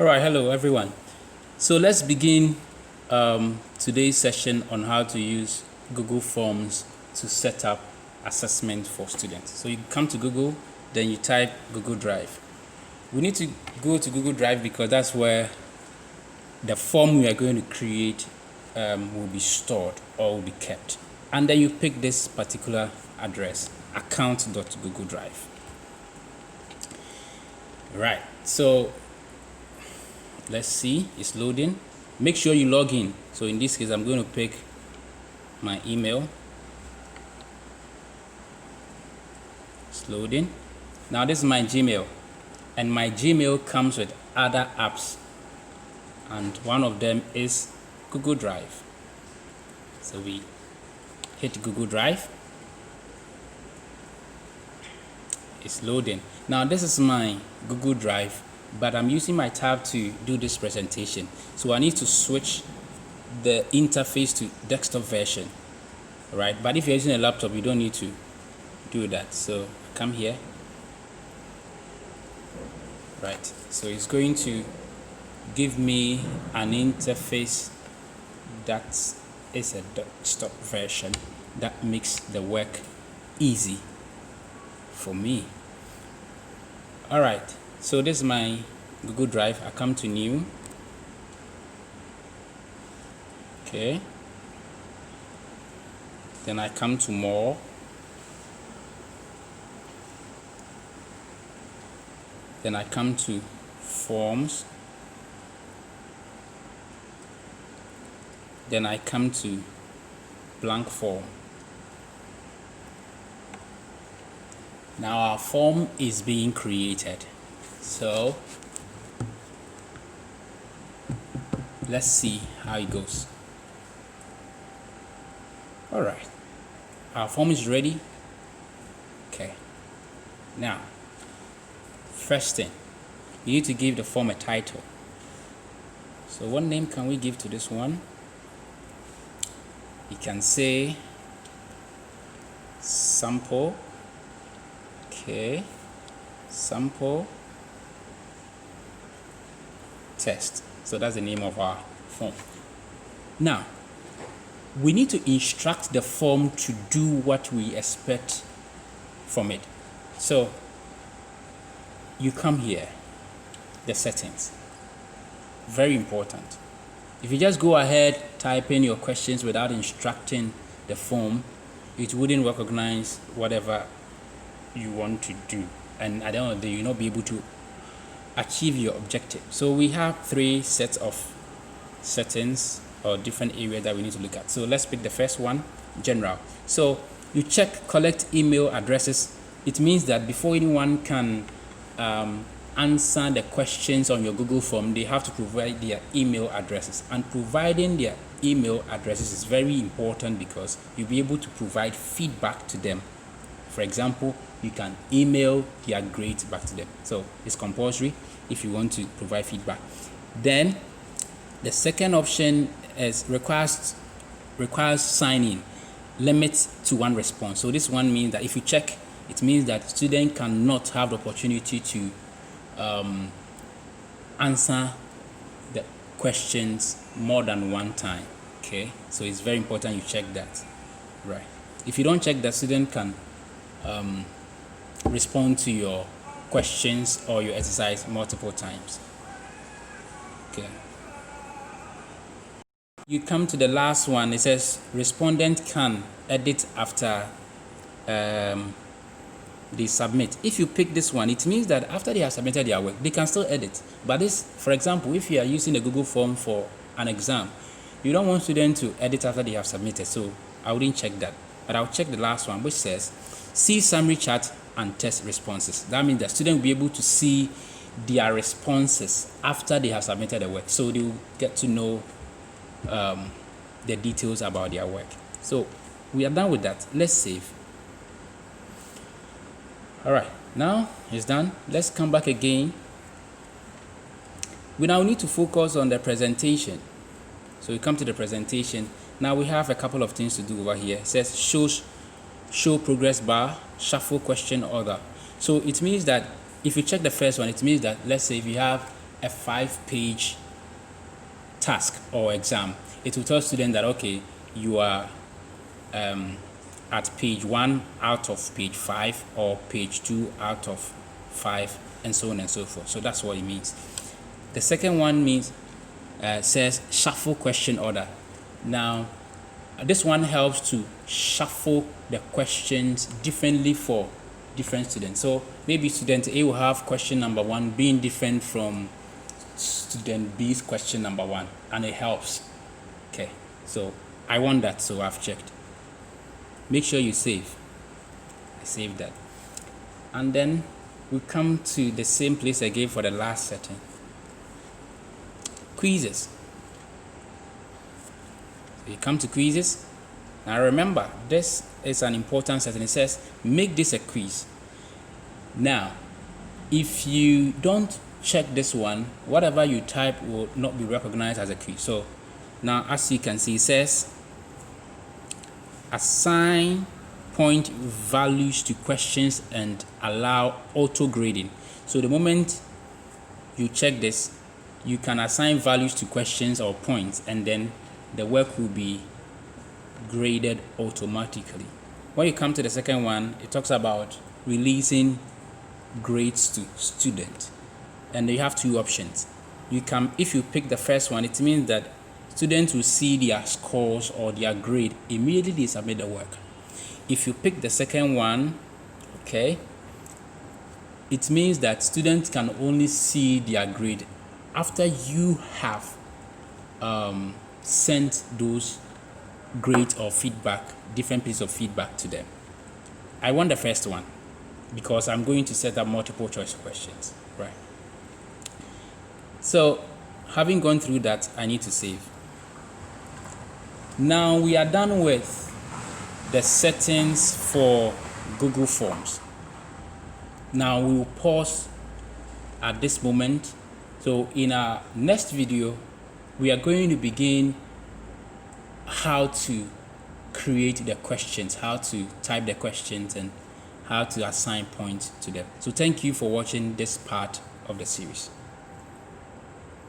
All right, hello everyone. So let's begin today's session on how to use Google Forms to set up assessment for students. So you come to Google, then you type Google Drive. We need to go to Google Drive because that's where the form we are going to create will be stored or will be kept. And then you pick this particular address, account.google drive. Right, so let's see, it's loading. Make sure you log in. So in this case, I'm going to pick my email. It's loading. Now this is my Gmail, and my Gmail comes with other apps, and one of them is Google Drive. So we hit Google Drive. It's loading. Now this is my Google Drive, but I'm using my tab to do this presentation. So I need to switch the interface to desktop version, right? But if you're using a laptop, you don't need to do that. So come here, right? So it's going to give me an interface that is a desktop version that makes the work easy for me. All right, so this is my Google Drive. I come to new. Okay, then I come to more. Then I come to forms. Then I come to blank form. Now our form is being created. So let's see how it goes. All right, our form is ready. Okay, now first thing, you need to give the form a title. So what name can we give to this one? You can say sample. Okay, sample test. So that's the name of our form. Now we need to instruct the form to do what we expect from it. So you come here, the settings, very important. If you just go ahead, type in your questions without instructing the form, it wouldn't recognize whatever you want to do, and at the end of the day, you'll not be able to achieve your objective. So we have 3 sets of settings or different areas that we need to look at. So let's pick the first one, general. So you check collect email addresses. It means that before anyone can answer the questions on your Google form, they have to provide their email addresses, and providing their email addresses is very important because you'll be able to provide feedback to them. For example, you can email their grades back to them. So it's compulsory if you want to provide feedback. Then the second option is requires sign-in, limit to 1 response. So this one means that if you check, it means that student cannot have the opportunity to answer the questions more than 1 time. Okay, so it's very important you check that, right? If you don't check that, student can respond to your questions or your exercise multiple times. Okay, you come to the last one. It says respondent can edit after they submit. If you pick this one, it means that after they have submitted their work, they can still edit. But this, for example, if you are using a Google form for an exam, you don't want students to edit after they have submitted, so I wouldn't check that. But I'll check the last one, which says see summary chart and test responses. That means that students will be able to see their responses after they have submitted the work, so they will get to know the details about their work. So we are done with that. Let's save. All right, now it's done. Let's come back again. We now need to focus on the presentation. So we come to the presentation. Now we have a couple of things to do over here. It says show progress bar, shuffle question order. So it means that if you check the first one, it means that, let's say if you have a 5-page task or exam. It will tell students that, okay, you are at page 1 out of page 5 or page 2 out of 5 and so on and so forth. So that's what it means. The second one means says shuffle question order. Now this one helps to shuffle the questions differently for different students. So maybe student A will have question number 1 being different from student B's question number 1, and it helps. Okay, so I want that, so I've checked. Make sure you save. I saved that. And then we come to the same place again for the last setting. Quizzes. So you come to quizzes. Now remember, this is an important setting. It says make this a quiz. Now, if you don't check this one, whatever you type will not be recognized as a quiz. So now, as you can see, it says assign point values to questions and allow auto grading. So the moment you check this, you can assign values to questions or points, and then the work will be graded automatically. When you come to the second one, it talks about releasing grades to students, and you have 2 options. You can, if you pick the first one, it means that students will see their scores or their grade immediately they submit the work. If you pick the second one, okay, it means that students can only see their grade after you have sent those grades or feedback, different pieces of feedback to them. I want the first one because I'm going to set up multiple choice questions, right? So having gone through that, I need to save. Now we are done with the settings for Google Forms. Now we will pause at this moment. So in our next video, we are going to begin how to create the questions, how to type the questions, and how to assign points to them. So thank you for watching this part of the series.